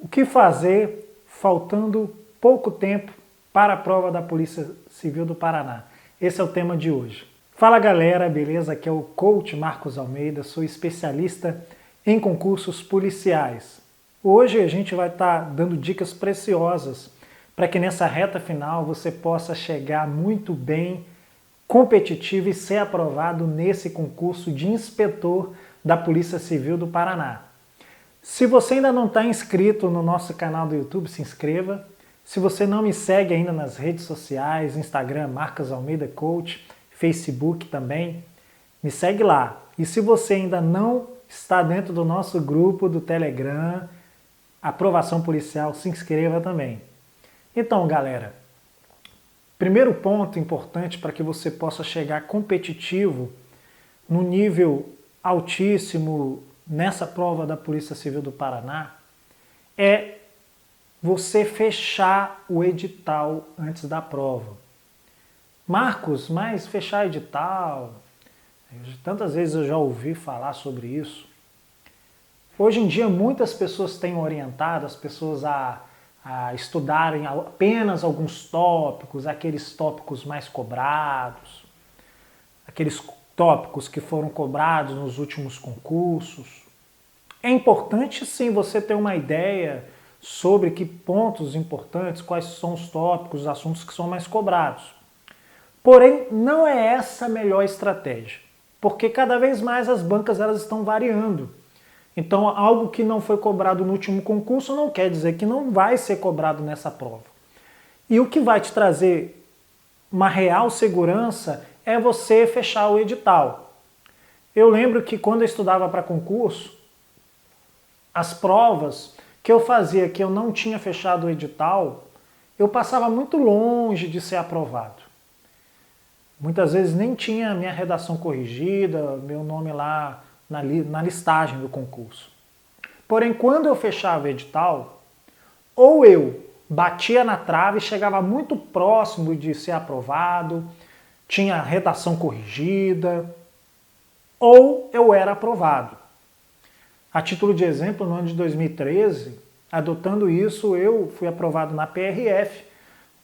O que fazer faltando pouco tempo para a prova da Polícia Civil do Paraná? Esse é o tema de hoje. Fala galera, beleza? Aqui é o Coach Marcos Almeida, sou especialista em concursos policiais. Hoje a gente vai estar dando dicas preciosas para que nessa reta final você possa chegar muito bem, competitivo e ser aprovado nesse concurso de inspetor da Polícia Civil do Paraná. Se você ainda não está inscrito no nosso canal do YouTube, se inscreva. Se você não me segue ainda nas redes sociais, Instagram, Marcos Almeida Coach, Facebook também, me segue lá. E se você ainda não está dentro do nosso grupo do Telegram, Aprovação Policial, se inscreva também. Então, galera, primeiro ponto importante para que você possa chegar competitivo no nível altíssimo nessa prova da Polícia Civil do Paraná é você fechar o edital antes da prova. Marcos, mas fechar edital? Tantas vezes eu já ouvi falar sobre isso. Hoje em dia muitas pessoas têm orientado as pessoas a estudarem apenas alguns tópicos, aqueles tópicos mais cobrados, aqueles tópicos que foram cobrados nos últimos concursos. É importante sim você ter uma ideia sobre que pontos importantes, quais são os tópicos, os assuntos que são mais cobrados. Porém, não é essa a melhor estratégia, porque cada vez mais as bancas elas estão variando. Então, algo que não foi cobrado no último concurso não quer dizer que não vai ser cobrado nessa prova. E o que vai te trazer uma real segurança é você fechar o edital. Eu lembro que quando eu estudava para concurso, as provas que eu fazia que eu não tinha fechado o edital, eu passava muito longe de ser aprovado. Muitas vezes nem tinha minha redação corrigida, meu nome lá na listagem do concurso. Porém, quando eu fechava o edital, ou eu batia na trave, chegava muito próximo de ser aprovado, tinha redação corrigida, ou eu era aprovado. A título de exemplo, no ano de 2013, adotando isso, eu fui aprovado na PRF,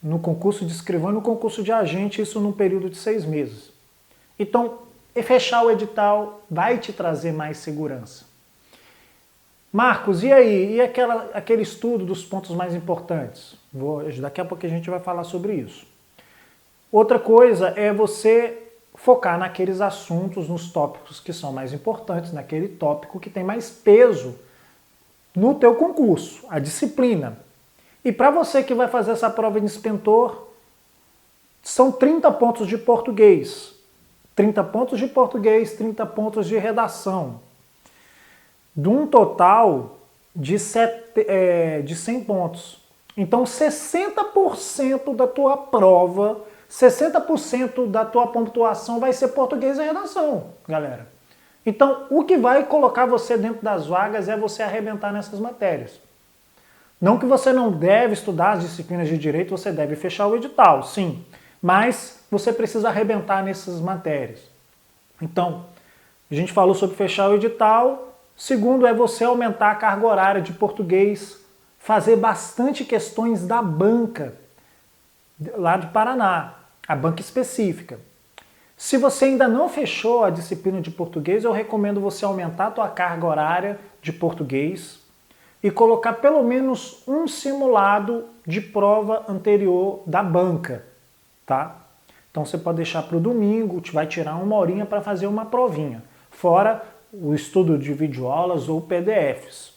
no concurso de escrivão e no concurso de agente, isso num período de 6 meses. Então, fechar o edital vai te trazer mais segurança. Marcos, e aí? E aquele estudo dos pontos mais importantes? Daqui a pouco a gente vai falar sobre isso. Outra coisa é você focar naqueles assuntos, nos tópicos que são mais importantes, naquele tópico que tem mais peso no teu concurso, a disciplina. E para você que vai fazer essa prova de inspetor, são 30 pontos de português. 30 pontos de português, 30 pontos de redação. De um total de 100 pontos. Então 60% da tua prova, 60% da tua pontuação vai ser português e redação, galera. Então o que vai colocar você dentro das vagas é você arrebentar nessas matérias. Não que você não deve estudar as disciplinas de direito, você deve fechar o edital, sim. Mas você precisa arrebentar nessas matérias. Então, a gente falou sobre fechar o edital. Segundo é você aumentar a carga horária de português, fazer bastante questões da banca, lá do Paraná, a banca específica. Se você ainda não fechou a disciplina de português, eu recomendo você aumentar a tua carga horária de português e colocar pelo menos um simulado de prova anterior da banca. Tá? Então você pode deixar para o domingo, vai tirar uma horinha para fazer uma provinha, fora o estudo de videoaulas ou PDFs.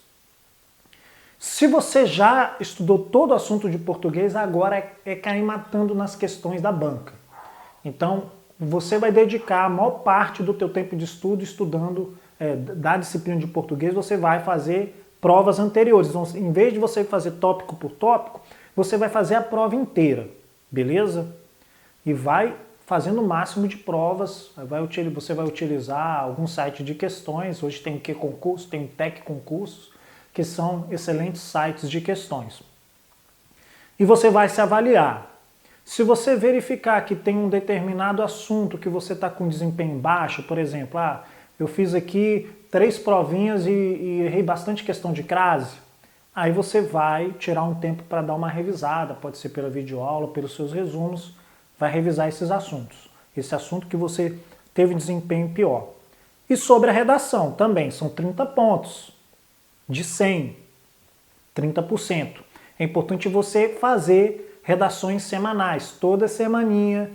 Se você já estudou todo o assunto de português, agora é cair matando nas questões da banca. Então você vai dedicar a maior parte do teu tempo de estudo estudando da disciplina de português, você vai fazer provas anteriores. Então, em vez de você fazer tópico por tópico, você vai fazer a prova inteira, beleza? E vai fazendo o máximo de provas, você vai utilizar algum site de questões, hoje tem o Que Concurso, tem o Tec Concursos, que são excelentes sites de questões. E você vai se avaliar. Se você verificar que tem um determinado assunto que você está com desempenho baixo, por exemplo, eu fiz aqui 3 provinhas e errei bastante questão de crase, Aí você vai tirar um tempo para dar uma revisada, pode ser pela videoaula, pelos seus resumos, vai revisar esses assuntos. Esse assunto que você teve desempenho pior. E sobre a redação também, são 30 pontos de 100, 30%. É importante você fazer redações semanais, toda semaninha.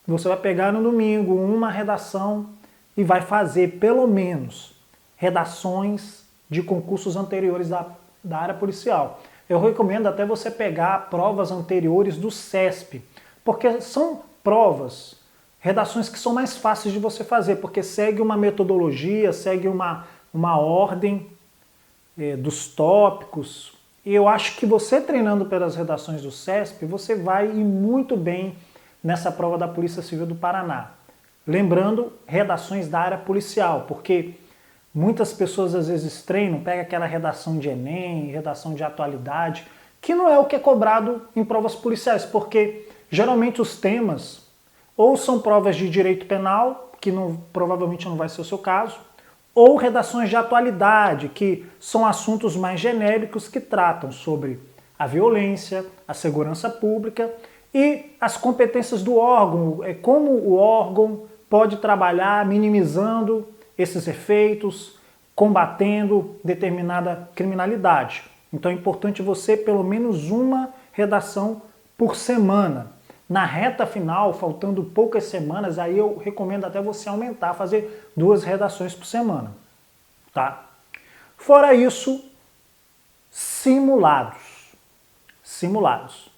Você vai pegar no domingo uma redação e vai fazer pelo menos redações de concursos anteriores da área policial. Eu recomendo até você pegar provas anteriores do CESP, porque são provas, redações que são mais fáceis de você fazer, porque segue uma metodologia, segue uma ordem dos tópicos. E eu acho que você treinando pelas redações do CESP, você vai ir muito bem nessa prova da Polícia Civil do Paraná. Lembrando, redações da área policial, porque muitas pessoas às vezes treinam, pega aquela redação de Enem, redação de atualidade, que não é o que é cobrado em provas policiais, porque geralmente os temas ou são provas de direito penal, que provavelmente não vai ser o seu caso, ou redações de atualidade, que são assuntos mais genéricos que tratam sobre a violência, a segurança pública e as competências do órgão, como o órgão pode trabalhar minimizando esses efeitos, combatendo determinada criminalidade. Então é importante você pelo menos uma redação por semana. Na reta final, faltando poucas semanas, aí eu recomendo até você aumentar, fazer 2 redações por semana. Tá? Fora isso, simulados. Simulados.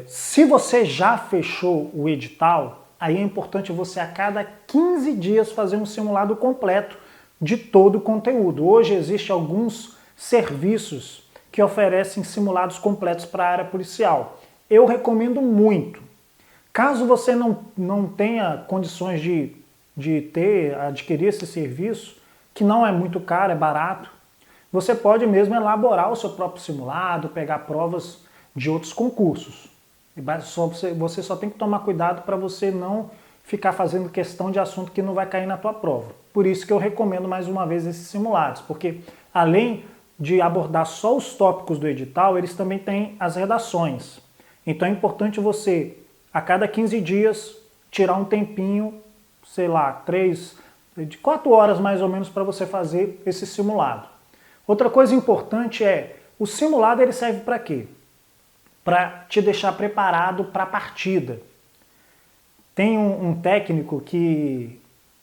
Se você já fechou o edital, aí é importante você a cada 15 dias fazer um simulado completo de todo o conteúdo. Hoje existem alguns serviços que oferecem simulados completos para a área policial. Eu recomendo muito. Caso você não tenha condições de adquirir esse serviço, que não é muito caro, é barato, você pode mesmo elaborar o seu próprio simulado, pegar provas de outros concursos. Você só tem que tomar cuidado para você não ficar fazendo questão de assunto que não vai cair na tua prova. Por isso que eu recomendo mais uma vez esses simulados, porque além de abordar só os tópicos do edital, eles também têm as redações. Então é importante você, a cada 15 dias, tirar um tempinho, sei lá, 4 horas mais ou menos para você fazer esse simulado. Outra coisa importante é, o simulado ele serve para quê? Para te deixar preparado para a partida. Tem um técnico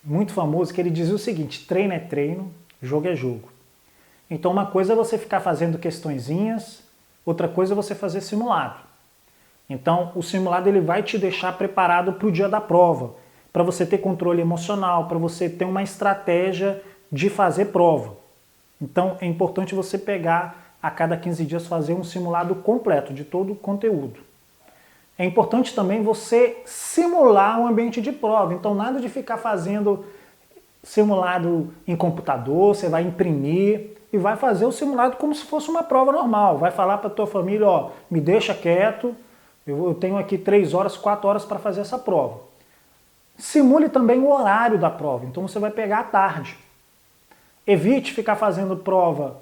muito famoso que ele dizia o seguinte: treino é treino, jogo é jogo. Então uma coisa é você ficar fazendo questõezinhas, outra coisa é você fazer simulado. Então o simulado ele vai te deixar preparado para o dia da prova, para você ter controle emocional, para você ter uma estratégia de fazer prova. Então é importante você pegar a cada 15 dias fazer um simulado completo de todo o conteúdo. É importante também você simular um ambiente de prova, então nada de ficar fazendo simulado em computador, você vai imprimir e vai fazer o simulado como se fosse uma prova normal. Vai falar para a tua família, ó, me deixa quieto, eu tenho aqui 3 horas, 4 horas para fazer essa prova. Simule também o horário da prova, então você vai pegar à tarde. Evite ficar fazendo prova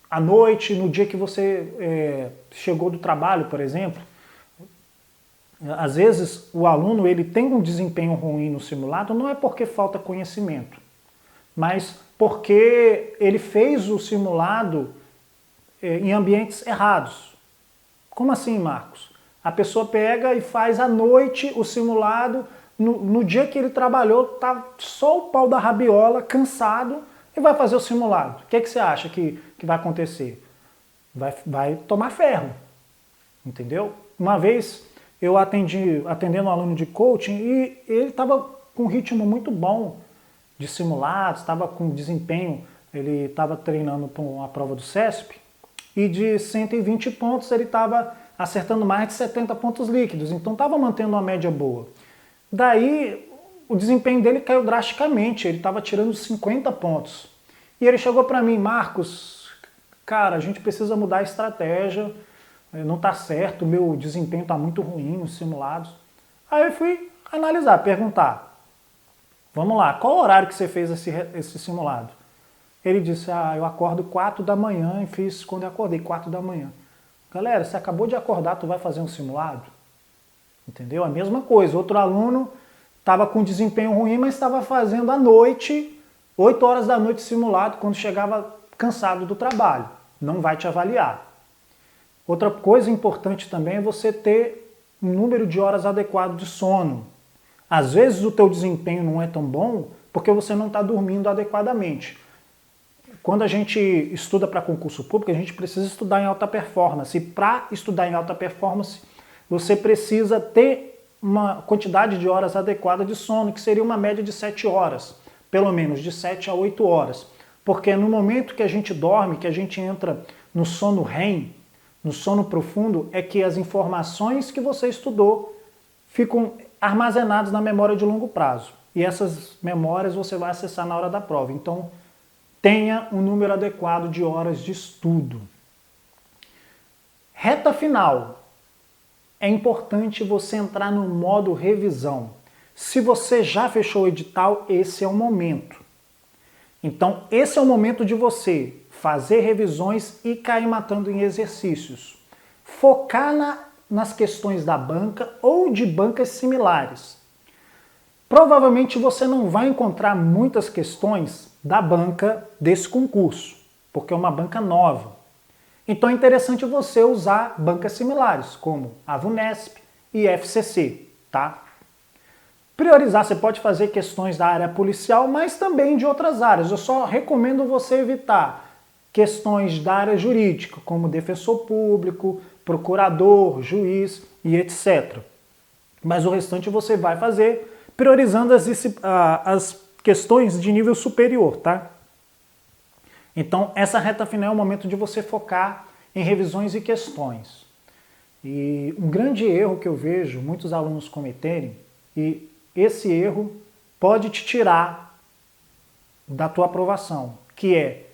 à noite, no dia que você chegou do trabalho, por exemplo. Às vezes o aluno ele tem um desempenho ruim no simulado, não é porque falta conhecimento, mas porque ele fez o simulado em ambientes errados. Como assim, Marcos? A pessoa pega e faz à noite o simulado, no dia que ele trabalhou, tá só o pau da rabiola, cansado, e vai fazer o simulado. O que você acha que vai acontecer? Vai tomar ferro, entendeu? Uma vez eu atendendo um aluno de coaching e ele estava com um ritmo muito bom de simulados, estava com desempenho, ele estava treinando para uma prova do CESP e de 120 pontos ele estava acertando mais de 70 pontos líquidos, então estava mantendo uma média boa. Daí o desempenho dele caiu drasticamente, ele estava tirando 50 pontos. E ele chegou para mim: Marcos, cara, a gente precisa mudar a estratégia, não está certo, o meu desempenho está muito ruim nos simulados. Aí eu fui analisar, perguntar: vamos lá, qual horário que você fez esse simulado? Ele disse, eu acordo 4 da manhã e fiz quando eu acordei, 4 da manhã. Galera, você acabou de acordar, tu vai fazer um simulado? Entendeu? A mesma coisa, outro aluno estava com desempenho ruim, mas estava fazendo à noite, 8 horas da noite simulado, quando chegava cansado do trabalho. Não vai te avaliar. Outra coisa importante também é você ter um número de horas adequado de sono. Às vezes o teu desempenho não é tão bom porque você não está dormindo adequadamente. Quando a gente estuda para concurso público, a gente precisa estudar em alta performance. E para estudar em alta performance, você precisa ter uma quantidade de horas adequada de sono, que seria uma média de 7 horas, pelo menos de 7 a 8 horas. Porque no momento que a gente dorme, que a gente entra no sono REM, no sono profundo, é que as informações que você estudou ficam armazenadas na memória de longo prazo. E essas memórias você vai acessar na hora da prova. Então, tenha um número adequado de horas de estudo. Reta final. É importante você entrar no modo revisão. Se você já fechou o edital, esse é o momento. Então, esse é o momento de você fazer revisões e cair matando em exercícios. Focar nas questões da banca ou de bancas similares. Provavelmente você não vai encontrar muitas questões da banca desse concurso, porque é uma banca nova. Então é interessante você usar bancas similares, como a VUNESP e FCC, tá? Priorizar, você pode fazer questões da área policial, mas também de outras áreas. Eu só recomendo você evitar questões da área jurídica, como defensor público, procurador, juiz e etc. Mas o restante você vai fazer priorizando as questões de nível superior, tá? Então, essa reta final é o momento de você focar em revisões e questões. E um grande erro que eu vejo muitos alunos cometerem, e esse erro pode te tirar da tua aprovação, que é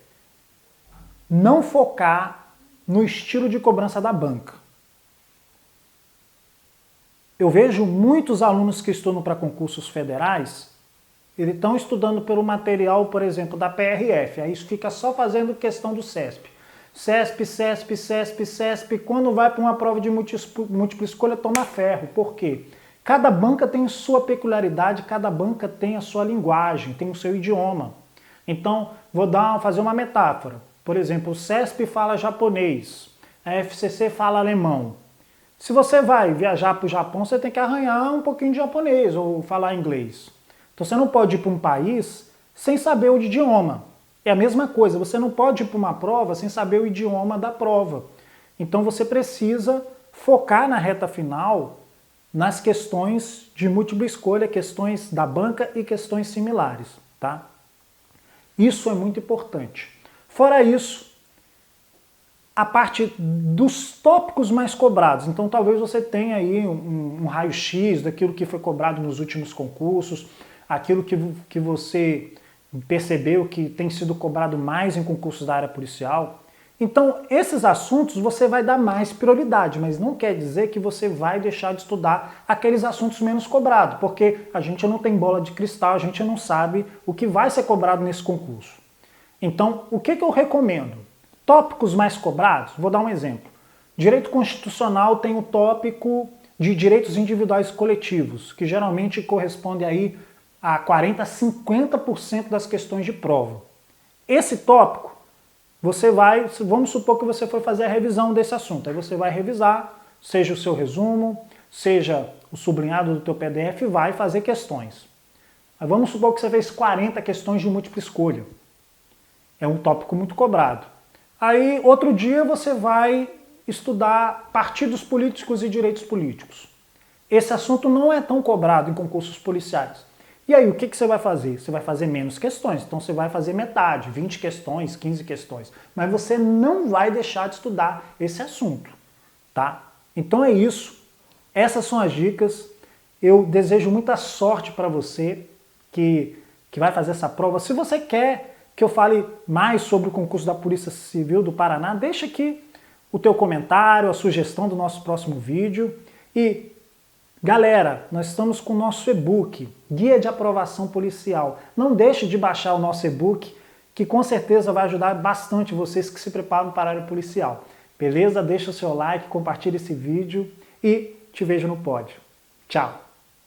não focar no estilo de cobrança da banca. Eu vejo muitos alunos que estudam para concursos federais, eles estão estudando pelo material, por exemplo, da PRF, aí fica só fazendo questão do CESP. CESP, CESP, CESP, CESP, quando vai para uma prova de múltipla escolha, toma ferro. Por quê? Cada banca tem sua peculiaridade, cada banca tem a sua linguagem, tem o seu idioma. Então, vou fazer uma metáfora. Por exemplo, o CESP fala japonês, a FCC fala alemão. Se você vai viajar para o Japão, você tem que arranhar um pouquinho de japonês ou falar inglês. Então você não pode ir para um país sem saber o idioma. É a mesma coisa, você não pode ir para uma prova sem saber o idioma da prova. Então você precisa focar na reta final nas questões de múltipla escolha, questões da banca e questões similares, tá? Isso é muito importante. Fora isso, a parte dos tópicos mais cobrados. Então talvez você tenha aí um raio-x daquilo que foi cobrado nos últimos concursos, aquilo que você percebeu que tem sido cobrado mais em concursos da área policial. Então esses assuntos você vai dar mais prioridade, mas não quer dizer que você vai deixar de estudar aqueles assuntos menos cobrados, porque a gente não tem bola de cristal, a gente não sabe o que vai ser cobrado nesse concurso. Então o que eu recomendo? Tópicos mais cobrados, vou dar um exemplo. Direito constitucional tem o tópico de direitos individuais coletivos, que geralmente corresponde aí a 40% a 50% das questões de prova. Esse tópico, vamos supor que você foi fazer a revisão desse assunto, aí você vai revisar, seja o seu resumo, seja o sublinhado do teu PDF, e vai fazer questões. Aí vamos supor que você fez 40 questões de múltipla escolha. É um tópico muito cobrado. Aí, outro dia, você vai estudar partidos políticos e direitos políticos. Esse assunto não é tão cobrado em concursos policiais. E aí, o que você vai fazer? Você vai fazer menos questões, então você vai fazer metade, 20 questões, 15 questões. Mas você não vai deixar de estudar esse assunto, tá? Então é isso. Essas são as dicas. Eu desejo muita sorte para você que vai fazer essa prova. Se você quer que eu fale mais sobre o concurso da Polícia Civil do Paraná, deixa aqui o teu comentário, a sugestão do nosso próximo vídeo. E, galera, nós estamos com o nosso e-book, Guia de Aprovação Policial. Não deixe de baixar o nosso e-book, que com certeza vai ajudar bastante vocês que se preparam para a área policial. Beleza? Deixa o seu like, compartilha esse vídeo e te vejo no pódio. Tchau!